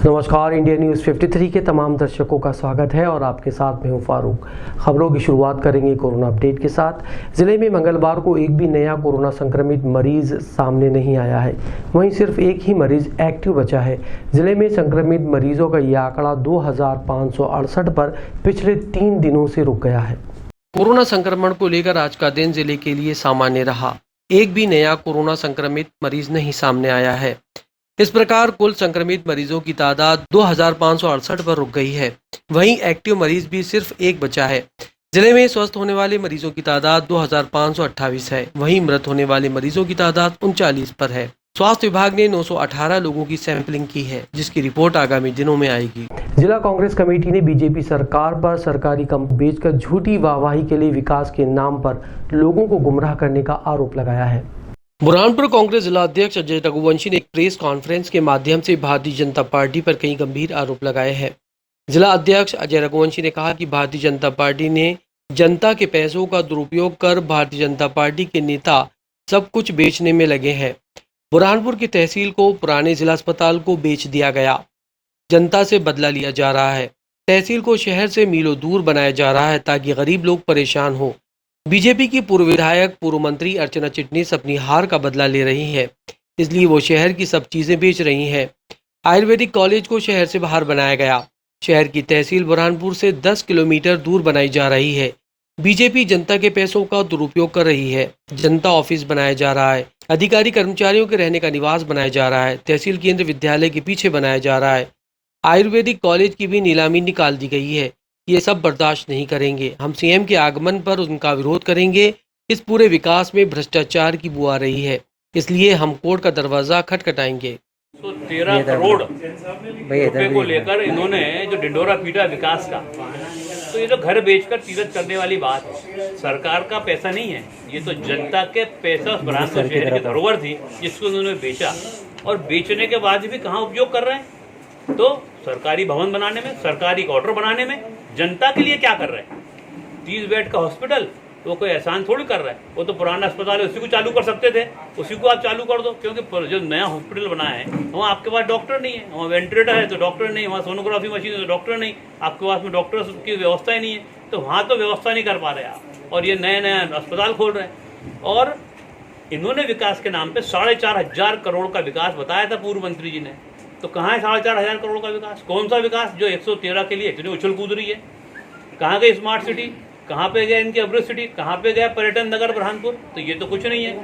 नमस्कार, India news 53 के तमाम दर्शकों का स्वागत है और आपके साथ मैं हूं फारूक। खबरों की शुरुआत करेंगे कोरोना अपडेट के साथ। जिले में मंगलवार को एक भी नया कोरोना संक्रमित मरीज सामने नहीं आया है। वहीं सिर्फ एक ही मरीज एक्टिव बचा है। जिले में संक्रमित मरीजों का यह आंकड़ा 2568 पर पिछले 3 दिनों से रुक गया है। कोरोना संक्रमण को लेकर आज का दिन जिले के लिए सामान्य रहा। एक भी नया कोरोना संक्रमित मरीज नहीं सामने आया है। इस प्रकार कुल संक्रमित मरीजों की तादाद 2568 पर रुक गई है। वहीं एक्टिव मरीज भी सिर्फ एक बचा है। जिले में स्वस्थ होने वाले मरीजों की तादाद 2528 है। वहीं मृत होने वाले मरीजों की तादाद 39 पर है। स्वास्थ्य विभाग ने 918 लोगों की सैंपलिंग की है, जिसकी रिपोर्ट आगामी दिनों में आएगी। जिला कांग्रेस कमेटी ने बीजेपी सरकार पर सरकारी कंपनी बेचकर झूठी वाहवाही के लिए विकास के नाम पर लोगों को गुमराह करने का आरोप लगाया है। बुरहानपुर कांग्रेस जिला अध्यक्ष अजय रघुवंशी ने एक प्रेस कॉन्फ्रेंस के माध्यम से भारतीय जनता पार्टी पर कई गंभीर आरोप लगाए हैं। जिला अध्यक्ष अजय रघुवंशी ने कहा कि भारतीय जनता पार्टी ने जनता के पैसों का दुरुपयोग कर भारतीय जनता पार्टी के नेता सब कुछ बेचने में लगे हैं। बुरहानपुर की तहसील को पुराने जिला अस्पताल को बेच दिया गया। जनता से बदला लिया जा रहा है। तहसील को शहर से मीलों दूर बनाया जा रहा है ताकि गरीब लोग परेशान हो। बीजेपी की पूर्व विधायक पूर्व मंत्री अर्चना चिटनीस अपनी हार का बदला ले रही है, इसलिए वो शहर की सब चीजें बेच रही हैं। आयुर्वेदिक कॉलेज को शहर से बाहर बनाया गया। शहर की तहसील बुरहानपुर से 10 किलोमीटर दूर बनाई जा रही है। बीजेपी जनता के पैसों का दुरुपयोग कर रही है। जनता ऑफिस बनाया जा रहा है। अधिकारी कर्मचारियों के रहने का निवास बनाया जा रहा है। तहसील केंद्र विद्यालय के पीछे बनाया जा रहा है। आयुर्वेदिक कॉलेज की भी नीलामी निकाल दी गई है। ये सब बर्दाश्त नहीं करेंगे। हम सीएम के आगमन पर उनका विरोध करेंगे। इस पूरे विकास में भ्रष्टाचार की बू आ रही है, इसलिए हम कोर्ट का दरवाजा खटखटाएंगे। 13 करोड़ रुपए को लेकर इन्होंने जो ढिंढोरा पीटा विकास का, तो ये तो घर बेचकर तीरथ करने वाली बात है। सरकार का पैसा नहीं है, ये तो जनता के पैसा बुरहानपुर शहर की धरोहर थी जिसको उन्होंने बेचा, और बेचने के बाद भी कहाँ उपयोग कर रहे हैं? तो सरकारी भवन बनाने में, सरकारी क्वार्टर बनाने में। जनता के लिए क्या कर रहे हैं? 30 बेड का हॉस्पिटल वो कोई एहसान थोड़ी कर रहा है। वो तो पुराना अस्पताल है, उसी को चालू कर सकते थे, उसी को आप चालू कर दो। क्योंकि जो नया हॉस्पिटल बना है वहाँ आपके पास डॉक्टर नहीं है, वहाँ वेंटिलेटर है तो डॉक्टर नहीं, वहाँ सोनोग्राफी मशीन है तो डॉक्टर नहीं, आपके पास में डॉक्टर की व्यवस्था ही नहीं है, तो वहाँ तो व्यवस्था नहीं कर पा रहे आप, और ये नए नए अस्पताल खोल रहे हैं। और इन्होंने विकास के नाम पर 4,500 करोड़ का विकास बताया था पूर्व मंत्री जी ने। तो कहाँ है 4,500 करोड़ का विकास? कौन सा विकास जो 113 के लिए इतनी उछल कूद रही है? कहाँ गई स्मार्ट सिटी? कहाँ पे गया इनकी अमृत सिटी? कहाँ पे गया पर्यटन नगर बुरहानपुर? तो ये तो कुछ नहीं है।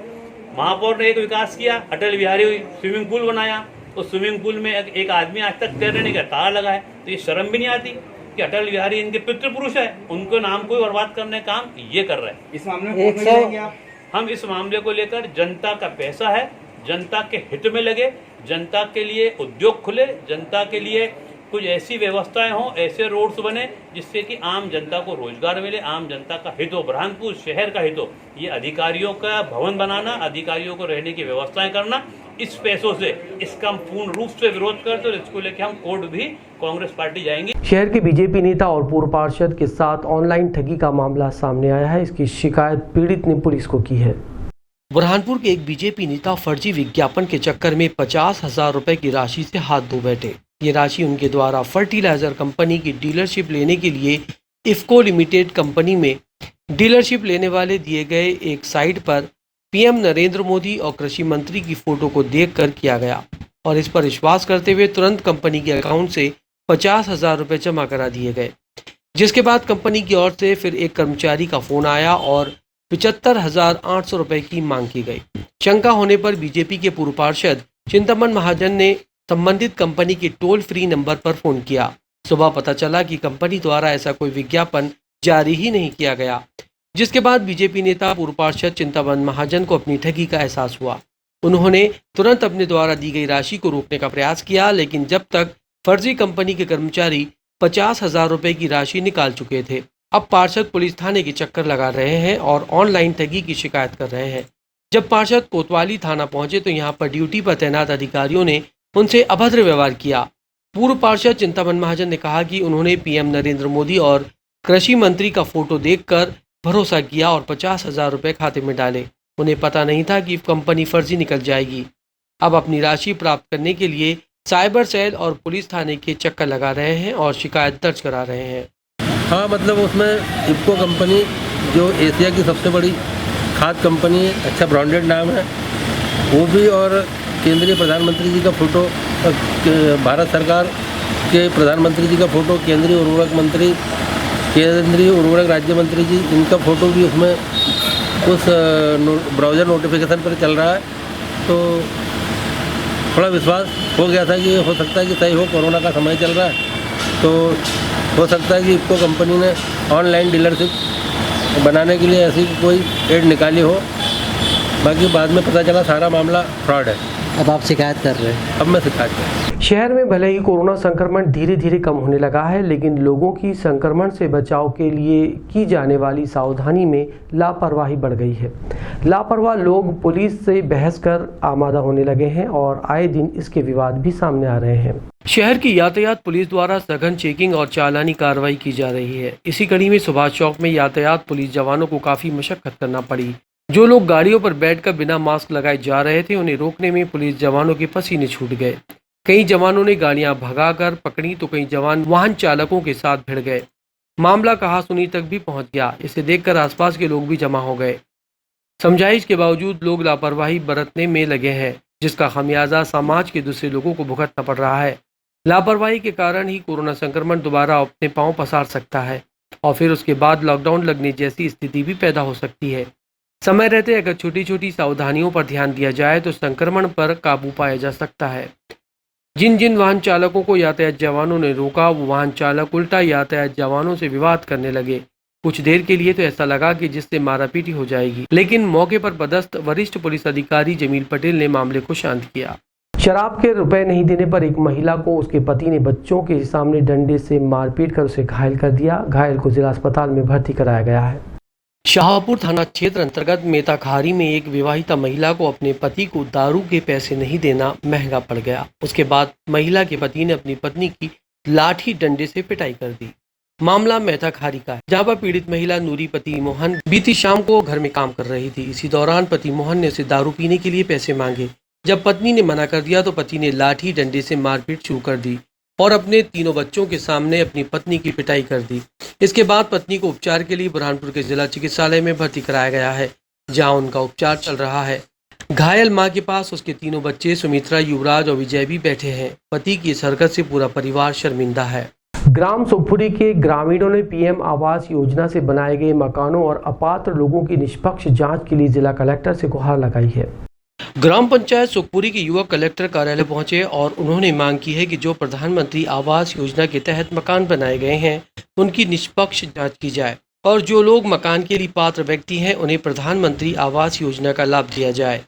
महापौर ने एक विकास किया, अटल बिहारी स्विमिंग पूल बनाया, उस स्विमिंग पूल में एक आदमी आज तक तैरने नहीं गया, ताला लगा है। तो ये शर्म भी नहीं आती कि अटल बिहारी इनके पितृपुरुष है, उनको नाम को बर्बाद करने का काम ये कर रहे हैं। इस मामले में हम इस मामले को लेकर, जनता का पैसा है, जनता के हित में लगे, जनता के लिए उद्योग खुले, जनता के लिए कुछ ऐसी व्यवस्थाएं हों, ऐसे रोड्स बने जिससे कि आम जनता को रोजगार मिले, आम जनता का हित हो, बुरहानपुर शहर का हित हो। ये अधिकारियों का भवन बनाना, अधिकारियों को रहने की व्यवस्थाएं करना, इस पैसों से इसका हम पूर्ण रूप से विरोध करते और इसको लेकर हम कोर्ट भी कांग्रेस पार्टी जाएंगे। शहर के बीजेपी नेता और पूर्व पार्षद के साथ ऑनलाइन ठगी का मामला सामने आया है। इसकी शिकायत पीड़ित ने पुलिस को की है। बुरहानपुर के एक बीजेपी नेता फर्जी विज्ञापन के चक्कर में 50,000 रुपए की राशि से हाथ धो बैठे। ये राशि उनके द्वारा फर्टिलाइजर कंपनी की डीलरशिप लेने के लिए इफ्को लिमिटेड कंपनी में डीलरशिप लेने वाले दिए गए एक साइट पर पीएम नरेंद्र मोदी और कृषि मंत्री की फोटो को देखकर किया गया, और इस पर विश्वास करते हुए तुरंत कंपनी के अकाउंट से 50,000 रुपए जमा करा दिए गए। जिसके बाद कंपनी की ओर से फिर एक कर्मचारी का फोन आया और 75,800 रुपए की मांग की गई। शंका होने पर बीजेपी के पूर्व पार्षद चिंतामन महाजन ने संबंधित कंपनी के टोल फ्री नंबर पर फोन किया। सुबह पता चला कि कंपनी द्वारा ऐसा कोई विज्ञापन जारी ही नहीं किया गया। जिसके बाद बीजेपी नेता पूर्व पार्षद चिंतामन महाजन को अपनी ठगी का एहसास हुआ। उन्होंने तुरंत अपने द्वारा दी गई राशि को रोकने का प्रयास किया, लेकिन जब तक फर्जी कंपनी के कर्मचारी 50,000 रुपए की राशि निकाल चुके थे। अब पार्षद पुलिस थाने के चक्कर लगा रहे हैं और ऑनलाइन ठगी की शिकायत कर रहे हैं। जब पार्षद कोतवाली थाना पहुंचे तो यहां पर ड्यूटी पर तैनात अधिकारियों ने उनसे अभद्र व्यवहार किया। पूर्व पार्षद चिंतामन महाजन ने कहा कि उन्होंने पीएम नरेंद्र मोदी और कृषि मंत्री का फोटो देखकर भरोसा किया और 50,000 रुपए खाते में डाले। उन्हें पता नहीं था कि कंपनी फर्जी निकल जाएगी। अब अपनी राशि प्राप्त करने के लिए साइबर सेल और पुलिस थाने के चक्कर लगा रहे हैं और शिकायत दर्ज करा रहे हैं। हाँ, मतलब उसमें इफ्को कंपनी जो एशिया की सबसे बड़ी खाद कंपनी है, अच्छा ब्रांडेड नाम है, वो भी, और केंद्रीय प्रधानमंत्री जी का फ़ोटो, भारत सरकार के प्रधानमंत्री जी का फ़ोटो, केंद्रीय उर्वरक मंत्री, केंद्रीय उर्वरक राज्य मंत्री जी, इनका फ़ोटो भी उसमें उस ब्राउज़र नोटिफिकेशन पर चल रहा है। तो थोड़ा विश्वास हो गया था कि हो सकता है कि सही हो, कोरोना का समय चल रहा है, तो हो सकता है कि इफ्को कंपनी ने ऑनलाइन डीलरशिप बनाने के लिए ऐसी कोई एड निकाली हो। बाकी बाद में पता चला सारा मामला फ्रॉड है। अब आप शिकायत कर रहे हैं? अब मैं शिकायत कर रहा हूँ। शहर में भले ही कोरोना संक्रमण धीरे धीरे कम होने लगा है, लेकिन लोगों की संक्रमण से बचाव के लिए की जाने वाली सावधानी में लापरवाही बढ़ गई है। लापरवाह लोग पुलिस से बहस कर आमादा होने लगे हैं और आए दिन इसके विवाद भी सामने आ रहे हैं। शहर की यातायात पुलिस द्वारा सघन चेकिंग और चालानी कार्रवाई की जा रही है। इसी कड़ी में सुभाष चौक में यातायात पुलिस जवानों को काफी मशक्कत करना पड़ी। जो लोग गाड़ियों पर बैठकर बिना मास्क लगाए जा रहे थे, उन्हें रोकने में पुलिस जवानों के पसीने छूट गए। कई जवानों ने गाड़ियां भगाकर पकड़ी तो कई जवान वाहन चालकों के साथ भिड़ गए। मामला कहासुनी तक भी पहुंच गया। इसे देखकर आसपास के लोग भी जमा हो गए। समझाइश के बावजूद लोग लापरवाही बरतने में लगे हैं, जिसका खमियाजा समाज के दूसरे लोगों को भुगतना पड़ रहा है। लापरवाही के कारण ही कोरोना संक्रमण दोबारा अपने पांव पसार सकता है और फिर उसके बाद लॉकडाउन लगने जैसी स्थिति भी पैदा हो सकती है। समय रहते अगर छोटी छोटी सावधानियों पर ध्यान दिया जाए तो संक्रमण पर काबू पाया जा सकता है। जिन जिन वाहन चालकों को यातायात जवानों ने रोका, वो वाहन चालक उल्टा यातायात जवानों से विवाद करने लगे। कुछ देर के लिए तो ऐसा लगा कि जिससे मारापीटी हो जाएगी, लेकिन मौके पर पदस्थ वरिष्ठ पुलिस अधिकारी जमील पटेल ने मामले को शांत किया। शराब के रुपए नहीं देने पर एक महिला को उसके पति ने बच्चों के सामने डंडे से मारपीट कर उसे घायल कर दिया। घायल को जिला अस्पताल में भर्ती कराया गया है। शाहपुर थाना क्षेत्र अंतर्गत मेताखारी में एक विवाहिता महिला को अपने पति को दारू के पैसे नहीं देना महंगा पड़ गया। उसके बाद महिला के पति ने अपनी पत्नी की लाठी डंडे से पिटाई कर दी। मामला मेताखारी का है, जहां पर पीड़ित महिला नूरी पति मोहन बीती शाम को घर में काम कर रही थी। इसी दौरान पति मोहन ने उसे दारू पीने के लिए पैसे मांगे। जब पत्नी ने मना कर दिया तो पति ने लाठी डंडे से मारपीट शुरू कर दी और अपने तीनों बच्चों के सामने अपनी पत्नी की पिटाई कर दी। इसके बाद पत्नी को उपचार के लिए बुरहानपुर के जिला चिकित्सालय में भर्ती कराया गया है, जहां उनका उपचार चल रहा है। घायल मां के पास उसके तीनों बच्चे सुमित्रा, युवराज और विजय भी बैठे हैं। पति की इस हरकत से पूरा परिवार शर्मिंदा है। ग्राम सुखपुरी के ग्रामीणों ने पीएम आवास योजना से बनाए गए मकानों और अपात्र लोगों की निष्पक्ष जाँच के लिए जिला कलेक्टर से गुहार लगाई है। ग्राम पंचायत सुखपुरी के युवक कलेक्टर कार्यालय पहुंचे और उन्होंने मांग की है कि जो प्रधानमंत्री आवास योजना के तहत मकान बनाए गए हैं, उनकी निष्पक्ष जांच की जाए और जो लोग मकान के लिए पात्र व्यक्ति हैं, उन्हें प्रधानमंत्री आवास योजना का लाभ दिया जाए।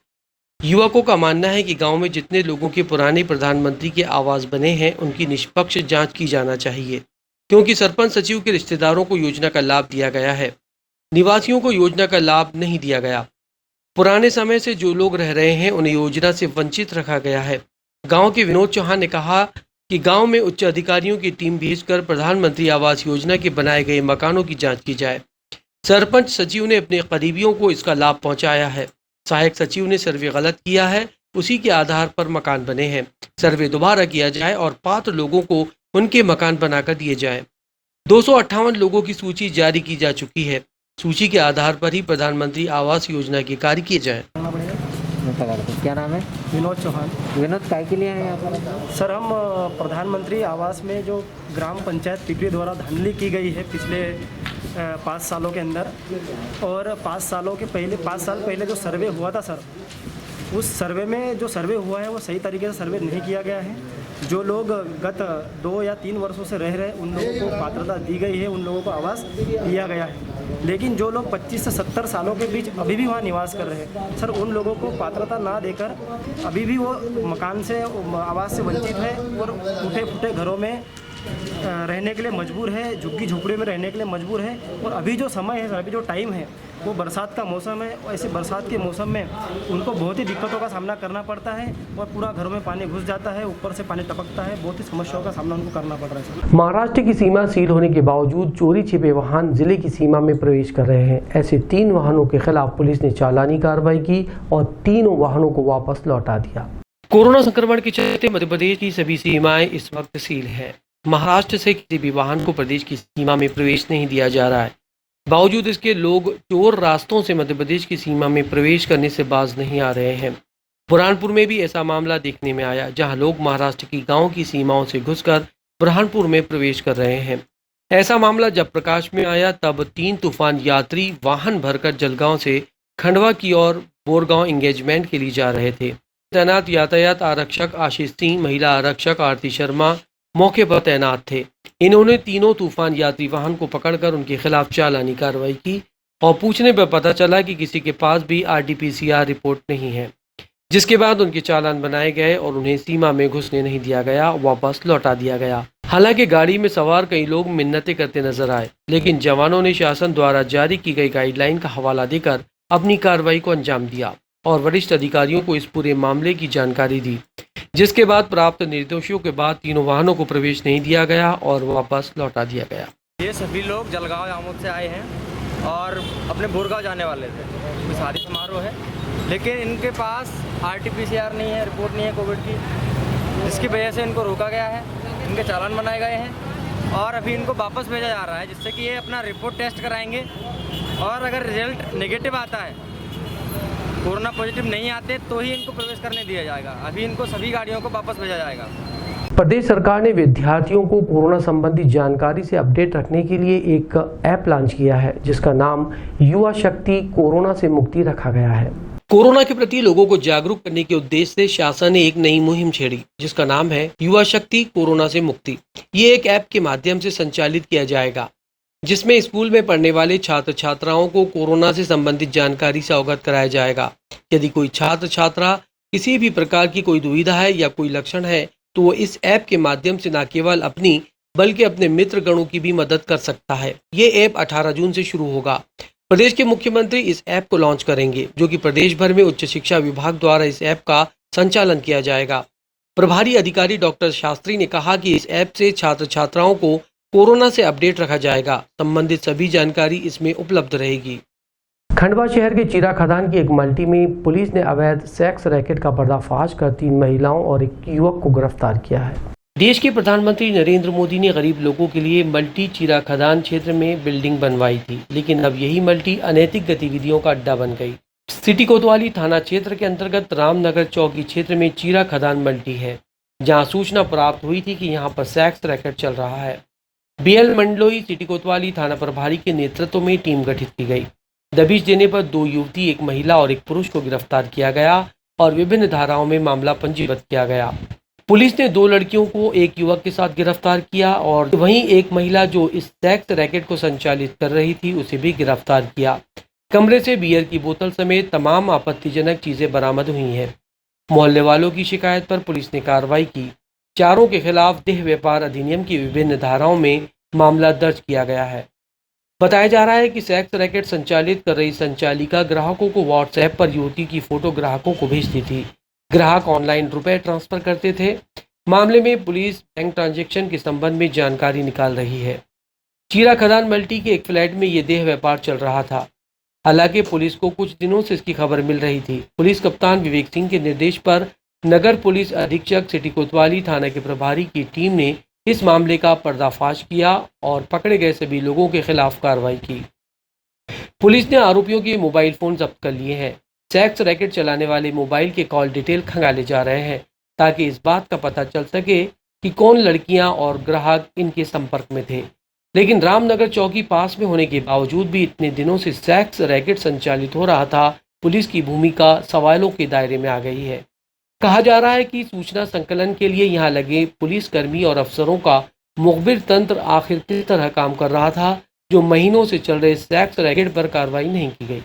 युवकों का मानना है कि गांव में जितने लोगों के पुराने प्रधानमंत्री के आवास बने हैं, उनकी निष्पक्ष जाँच की जाना चाहिए, क्योंकि सरपंच सचिव के रिश्तेदारों को योजना का लाभ दिया गया है, निवासियों को योजना का लाभ नहीं दिया गया। पुराने समय से जो लोग रह रहे हैं, उन्हें योजना से वंचित रखा गया है। गांव के विनोद चौहान ने कहा कि गांव में उच्च अधिकारियों की टीम भेजकर प्रधानमंत्री आवास योजना के बनाए गए मकानों की जांच की जाए। सरपंच सचिव ने अपने करीबियों को इसका लाभ पहुंचाया है। सहायक सचिव ने सर्वे गलत किया है, उसी के आधार पर मकान बने हैं। सर्वे दोबारा किया जाए और पात्र लोगों को उनके मकान बनाकर दिए जाए। 258 लोगों की सूची जारी की जा चुकी है। सूची के आधार पर ही प्रधानमंत्री आवास योजना के कार्य किए जाएं। क्या नाम है? विनोद चौहान। विनोद काय के लिए हैं यहाँ पर? सर, हम प्रधानमंत्री आवास में जो ग्राम पंचायत पिपरी द्वारा धांधली की गई है पिछले 5 सालों के अंदर, और 5 साल पहले जो सर्वे हुआ था सर, उस सर्वे में जो सर्वे हुआ है वो सही तरीके से सर्वे नहीं किया गया है। जो लोग गत 2 या 3 वर्षों से रह रहे, उन लोगों को पात्रता दी गई है, उन लोगों को आवास दिया गया है। लेकिन जो लोग 25 से 70 सालों के बीच अभी भी वहाँ निवास कर रहे हैं सर, उन लोगों को पात्रता ना देकर अभी भी वो मकान से, आवास से वंचित है और टूटे फूटे घरों में रहने के लिए मजबूर है, झुग्गी झोपड़ी में रहने के लिए मजबूर है। और अभी जो समय है, अभी जो टाइम है, वो बरसात का मौसम है। ऐसे बरसात के मौसम में उनको बहुत ही दिक्कतों का सामना करना पड़ता है और पूरा घरों में पानी घुस जाता है, ऊपर से पानी टपकता है। बहुत ही समस्याओं का सामना उनको करना पड़ रहा है। महाराष्ट्र की सीमा सील होने के बावजूद चोरी छिपे वाहन जिले की सीमा में प्रवेश कर रहे हैं। ऐसे 3 वाहनों के खिलाफ पुलिस ने चालानी कार्रवाई की और तीनों वाहनों को वापस लौटा दिया। कोरोना संक्रमण के चलते मध्य प्रदेश की सभी सीमाएं इस वक्त सील है। महाराष्ट्र से किसी भी वाहन को प्रदेश की सीमा में प्रवेश नहीं दिया जा रहा है। बावजूद इसके लोग चोर रास्तों से मध्य प्रदेश की सीमा में प्रवेश करने से बाज नहीं आ रहे हैं। बुरहानपुर में भी ऐसा मामला देखने में आया, जहां लोग महाराष्ट्र की गांव की सीमाओं से घुसकर बुरहानपुर में प्रवेश कर रहे हैं। ऐसा मामला जब प्रकाश में आया तब 3 तूफान यात्री वाहन भरकर जलगांव से खंडवा की ओर बोरगांव एंगेजमेंट के लिए जा रहे थे। तैनात यातायात आरक्षक आशीष सिंह, महिला आरक्षक आरती शर्मा मौके पर तैनात थे। इन्होंने तीनों तूफान यात्री वाहन को पकड़कर उनके खिलाफ चालानी कार्रवाई की और पूछने पर पता चला कि किसी के पास भी RT-PCR रिपोर्ट नहीं है, जिसके बाद उनके चालान बनाए गए और उन्हें सीमा में घुसने नहीं दिया गया, वापस लौटा दिया गया। हालांकि गाड़ी में सवार कई लोग मिन्नतें करते नजर आए, लेकिन जवानों ने शासन द्वारा जारी की गई गाइडलाइन का हवाला देकर अपनी कार्रवाई को अंजाम दिया और वरिष्ठ अधिकारियों को इस पूरे मामले की जानकारी दी, जिसके बाद प्राप्त निर्देशों के बाद तीनों वाहनों को प्रवेश नहीं दिया गया और वापस लौटा दिया गया। ये सभी लोग जलगांव आमोद से आए हैं और अपने बोरगांव जाने वाले थे। कोई शादी समारोह है, लेकिन इनके पास RT-PCR नहीं है, रिपोर्ट नहीं है कोविड की, जिसकी वजह से इनको रोका गया है। इनके चालान बनाए गए हैं और अभी इनको वापस भेजा जा रहा है, जिससे कि ये अपना रिपोर्ट टेस्ट कराएंगे और अगर रिजल्ट नेगेटिव आता है, कोरोना पॉजिटिव नहीं आते, तो ही इनको प्रवेश करने दिया जाएगा। अभी इनको सभी गाड़ियों को वापस भेजा जाएगा। प्रदेश सरकार ने विद्यार्थियों को कोरोना संबंधी जानकारी से अपडेट रखने के लिए एक ऐप लॉन्च किया है, जिसका नाम युवा शक्ति कोरोना से मुक्ति रखा गया है। कोरोना के प्रति लोगों को जागरूक करने के उद्देश्य से शासन ने एक नई मुहिम छेड़ी, जिसका नाम है युवा शक्ति कोरोना से मुक्ति। ये एक ऐप के माध्यम से संचालित किया जाएगा, जिसमें स्कूल में पढ़ने वाले छात्र छात्राओं को कोरोना से संबंधित जानकारी से अवगत कराया जाएगा। यदि कोई छात्र छात्रा किसी भी प्रकार की कोई दुविधा है या कोई लक्षण है, तो वो इस ऐप के माध्यम से न केवल अपनी बल्कि अपने मित्र गणों की भी मदद कर सकता है। ये ऐप 18 जून से शुरू होगा। प्रदेश के मुख्यमंत्री इस ऐप को लॉन्च करेंगे, जो कि प्रदेश भर में उच्च शिक्षा विभाग द्वारा इस ऐप का संचालन किया जाएगा। प्रभारी अधिकारी डॉक्टर शास्त्री ने कहा कि इस ऐप से छात्र छात्राओं को कोरोना से अपडेट रखा जाएगा। संबंधित सभी जानकारी इसमें उपलब्ध रहेगी। खंडवा शहर के चीरा खदान की एक मल्टी में पुलिस ने अवैध सेक्स रैकेट का पर्दाफाश कर 3 महिलाओं और एक युवक को गिरफ्तार किया है। देश के प्रधानमंत्री नरेंद्र मोदी ने गरीब लोगों के लिए मल्टी चीरा खदान क्षेत्र में बिल्डिंग बनवाई थी, लेकिन अब यही मल्टी अनैतिक गतिविधियों का अड्डा बन गई। सिटी कोतवाली थाना क्षेत्र के अंतर्गत रामनगर चौकी क्षेत्र में चीरा खदान मल्टी है, जहां सूचना प्राप्त हुई थी कि यहां पर सेक्स रैकेट चल रहा है। BL मंडलोई सिटी कोतवाली थाना प्रभारी के नेतृत्व में टीम गठित की गई। दबिश देने पर 2 युवती, एक महिला और एक पुरुष को गिरफ्तार किया गया और विभिन्न धाराओं में मामला पंजीबद्ध किया गया। पुलिस ने 2 लड़कियों को एक युवक के साथ गिरफ्तार किया और वहीं एक महिला जो इस सेक्स रैकेट को संचालित कर रही थी, उसे भी गिरफ्तार किया। कमरे से बियर की बोतल समेत तमाम आपत्तिजनक चीजें बरामद हुई हैं। मोहल्ले वालों की शिकायत पर पुलिस ने कार्रवाई की। चारों के खिलाफ देह व्यापार अधिनियम की विभिन्न धाराओं में मामला दर्ज किया गया है। बताया जा रहा है कि सेक्स रैकेट संचालित कर रही संचालिका ग्राहकों को व्हाट्सएप पर युवती की फोटो ग्राहकों को भेजती थी। ग्राहक ऑनलाइन रुपए ट्रांसफर करते थे। मामले में पुलिस बैंक ट्रांजैक्शन के संबंध में जानकारी निकाल रही है। चीरा खदान मल्टी के एक फ्लैट में ये देह व्यापार चल रहा था। हालांकि पुलिस को कुछ दिनों से इसकी खबर मिल रही थी। पुलिस कप्तान विवेक सिंह के निर्देश पर नगर पुलिस अधीक्षक सिटी कोतवाली थाना के प्रभारी की टीम ने इस मामले का पर्दाफाश किया और पकड़े गए सभी लोगों के खिलाफ कार्रवाई की। पुलिस ने आरोपियों के मोबाइल फोन जब्त कर लिए हैं। सेक्स रैकेट चलाने वाले मोबाइल के कॉल डिटेल खंगाले जा रहे हैं, ताकि इस बात का पता चल सके कि कौन लड़कियां और ग्राहक इनके संपर्क में थे। लेकिन रामनगर चौकी पास में होने के बावजूद भी इतने दिनों से सेक्स रैकेट संचालित हो रहा था। पुलिस की भूमिका सवालों के दायरे में आ गई है। कहा जा रहा है कि सूचना संकलन के लिए यहां लगे पुलिसकर्मी और अफसरों का मुखबिर तंत्र आखिर किस तरह काम कर रहा था, जो महीनों से चल रहे सेक्स रैकेट पर कार्रवाई नहीं की गई।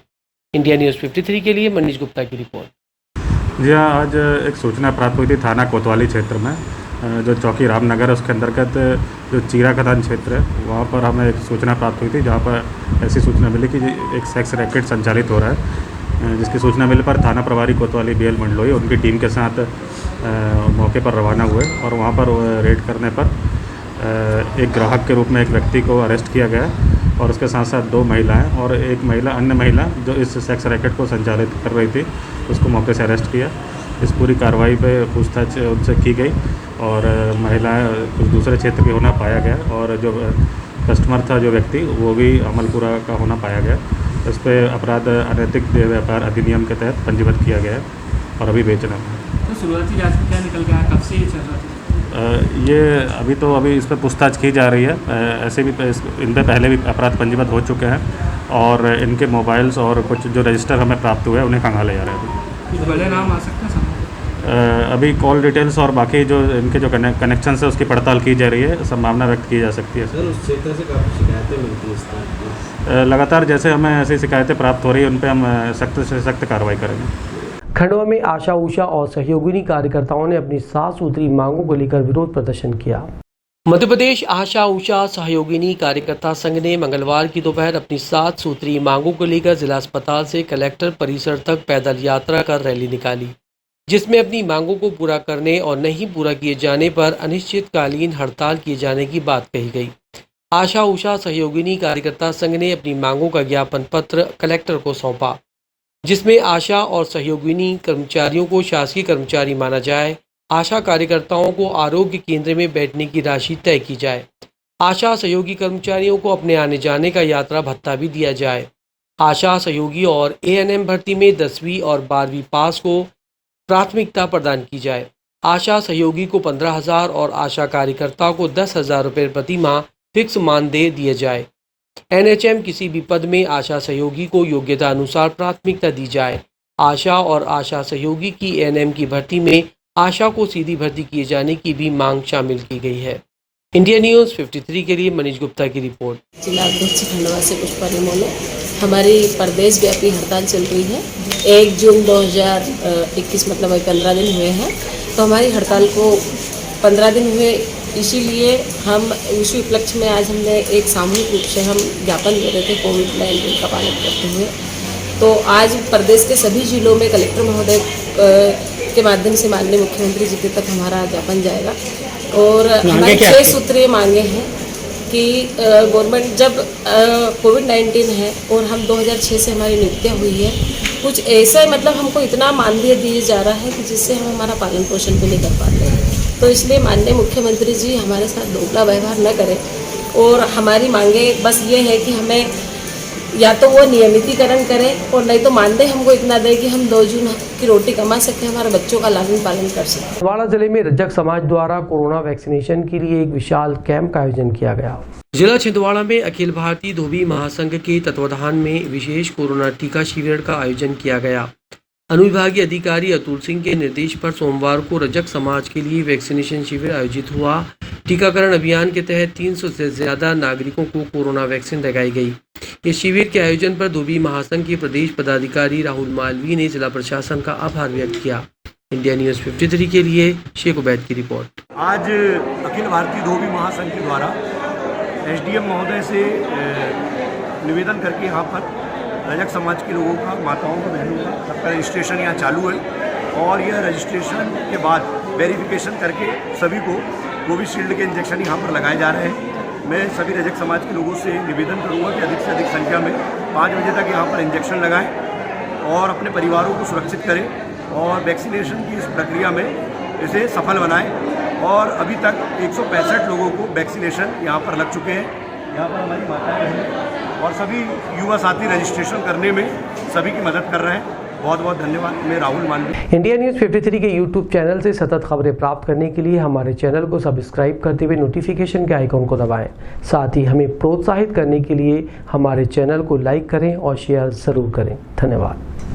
इंडिया न्यूज़ 53 के लिए मनीष गुप्ता की रिपोर्ट। जी हाँ, आज एक सूचना प्राप्त हुई थी थाना कोतवाली क्षेत्र में, जो चौकी रामनगर है उसके अंतर्गत जो चीरा खदान क्षेत्र है, वहाँ पर हमें एक सूचना प्राप्त हुई थी, जहाँ पर ऐसी सूचना मिली कि एक सेक्स रैकेट संचालित हो रहा है। जिसकी सूचना मिलने पर थाना प्रभारी कोतवाली BL मंडलोई उनकी टीम के साथ मौके पर रवाना हुए और वहाँ पर रेड करने पर एक ग्राहक के रूप में एक व्यक्ति को अरेस्ट किया गया और उसके साथ साथ 2 महिलाएं और एक अन्य महिला जो इस सेक्स रैकेट को संचालित कर रही थी, उसको मौके से अरेस्ट किया। इस पूरी कार्रवाई पे पूछताछ उनसे की गई और महिलाएं कुछ दूसरे क्षेत्र के होना पाया गया और जो कस्टमर था जो व्यक्ति वो भी अमलपुरा का होना पाया गया। इस पे अपराध अनैतिक व्यापार अधिनियम के तहत पंजीबद्ध किया गया और अभी बेचना है। तो शुरुआती जांच में क्या निकल गया, कब से ये चल रहा था? ये अभी इस पर पूछताछ की जा रही है। ऐसे भी इन पे पहले भी अपराध पंजीबद्ध हो चुके हैं और इनके मोबाइल्स और कुछ जो रजिस्टर हमें प्राप्त हुए हैं उन्हें खंगाले जा रहे हैं। कुछ बड़े नाम आ सकते हैं सामने? अभी कॉल डिटेल्स और बाकी जो इनके जो कनेक्शन है उसकी पड़ताल की जा रही है, संभावना व्यक्त की जा सकती है। सर, उस क्षेत्र से काफ़ी शिकायतें मिलती हैं इस तरह की। लगातार जैसे हमें ऐसी शिकायतें प्राप्त हो रही है उन पर हम सख्त से सख्त कार्रवाई करेंगे। खंडवा में आशा उषा और सहयोगिनी कार्यकर्ताओं ने अपनी 7 सूत्री मांगों को लेकर विरोध प्रदर्शन किया। मध्य प्रदेश आशा उषा सहयोगिनी कार्यकर्ता संघ ने मंगलवार की दोपहर अपनी 7 सूत्री मांगों को लेकर जिला अस्पताल से कलेक्टर परिसर तक पैदल यात्रा कर रैली निकाली, जिसमें अपनी मांगों को पूरा करने और नहीं पूरा किए जाने पर अनिश्चितकालीन हड़ताल किए जाने की बात कही गई। आशा उषा सहयोगिनी कार्यकर्ता संघ ने अपनी मांगों का ज्ञापन पत्र कलेक्टर को सौंपा, जिसमें आशा और सहयोगिनी कर्मचारियों को शासकीय कर्मचारी माना जाए, आशा कार्यकर्ताओं को आरोग्य केंद्र में बैठने की राशि तय की जाए, आशा सहयोगी कर्मचारियों को अपने आने जाने का यात्रा भत्ता भी दिया जाए, आशा सहयोगी और ANM भर्ती में 10वीं और 12वीं पास को प्राथमिकता प्रदान की जाए, आशा सहयोगी को 15,000 और आशा कार्यकर्ताओं को 10,000 रुपये प्रति माह फिक्स मानदेय दिए जाए। NHM किसी भी पद में आशा सहयोगी को योग्यता अनुसार प्राथमिकता दी जाए। आशा और आशा सहयोगी की ANM की भर्ती में आशा को सीधी भर्ती किए जाने की भी मांग शामिल की गई है। इंडिया न्यूज़ 53 के लिए मनीष गुप्ता की रिपोर्ट। जिला अध्यक्ष खंडवा से पुष्पा रिमोलो। हमारी प्रदेश व्यापी हड़ताल चल रही है। 1 जून 2021 मतलब 15 दिन हुए हैं, तो हमारी हड़ताल को 15 दिन हुए, इसीलिए हम उसी उपलक्ष्य में आज हमने एक सामूहिक रूप से हम ज्ञापन दे रहे थे कोविड-19 का पालन करते हुए। तो आज प्रदेश के सभी जिलों में कलेक्टर महोदय के माध्यम से माननीय मुख्यमंत्री जी तक हमारा ज्ञापन जाएगा और हमारी 6 सूत्रीय मांगे हैं कि गवर्नमेंट जब कोविड-19 है और हम 2006 से हमारी नियुक्तियाँ हुई है, कुछ ऐसा मतलब हमको इतना मानदेय दिए जा रहा है कि जिससे हम हमारा पालन पोषण भी नहीं कर पाते हैं। तो इसलिए माननीय मुख्यमंत्री जी हमारे साथ दोगला व्यवहार न करें और हमारी मांगे बस ये है कि हमें या तो वो नियमितीकरण करें और नहीं तो मानदेय हमको इतना दें कि हम 2 जून की रोटी कमा सकें, हमारे बच्चों का लालन पालन कर सकें। छिंदवाड़ा जिले में रज्जक समाज द्वारा कोरोना वैक्सीनेशन के लिए एक विशाल कैंप का आयोजन किया गया। जिला छिंदवाड़ा में अखिल भारतीय धोबी महासंघ के तत्वाधान में विशेष कोरोना टीका शिविर का आयोजन किया गया। अनुविभागीय अधिकारी अतुल सिंह के निर्देश पर सोमवार को रज्जक समाज के लिए वैक्सीनेशन शिविर आयोजित हुआ। टीकाकरण अभियान के तहत 300 से ज्यादा नागरिकों को कोरोना वैक्सीन लगाई गई। इस शिविर के आयोजन पर धोबी महासंघ के प्रदेश पदाधिकारी राहुल मालवीय ने जिला प्रशासन का आभार व्यक्त किया। इंडिया न्यूज़ 53 के लिए शेख उबैद की रिपोर्ट। आज अखिल भारतीय धोबी महासंघ के द्वारा SDM महोदय से निवेदन करके यहाँ पर रजक समाज के लोगों का, माताओं का, बहनों का सबका रजिस्ट्रेशन यहाँ चालू है और यह रजिस्ट्रेशन के बाद वेरिफिकेशन करके सभी को कोविशील्ड के इंजेक्शन यहाँ पर लगाए जा रहे हैं। मैं सभी रजक समाज के लोगों से निवेदन करूँगा कि अधिक से अधिक संख्या में 5 बजे तक यहाँ पर इंजेक्शन लगाएं और अपने परिवारों को सुरक्षित करें और वैक्सीनेशन की इस प्रक्रिया में इसे सफल बनाएं। और अभी तक 165 लोगों को वैक्सीनेशन यहाँ पर लग चुके हैं। यहाँ पर हमारी माताएं बहनें और सभी युवा साथी रजिस्ट्रेशन करने में सभी की मदद कर रहे हैं। बहुत बहुत धन्यवाद। मैं राहुल मालवीय। इंडिया न्यूज़ 53 के YouTube चैनल से सतत खबरें प्राप्त करने के लिए हमारे चैनल को सब्सक्राइब करते हुए नोटिफिकेशन के आइकॉन को दबाएं। साथ ही हमें प्रोत्साहित करने के लिए हमारे चैनल को लाइक करें और शेयर ज़रूर करें। धन्यवाद।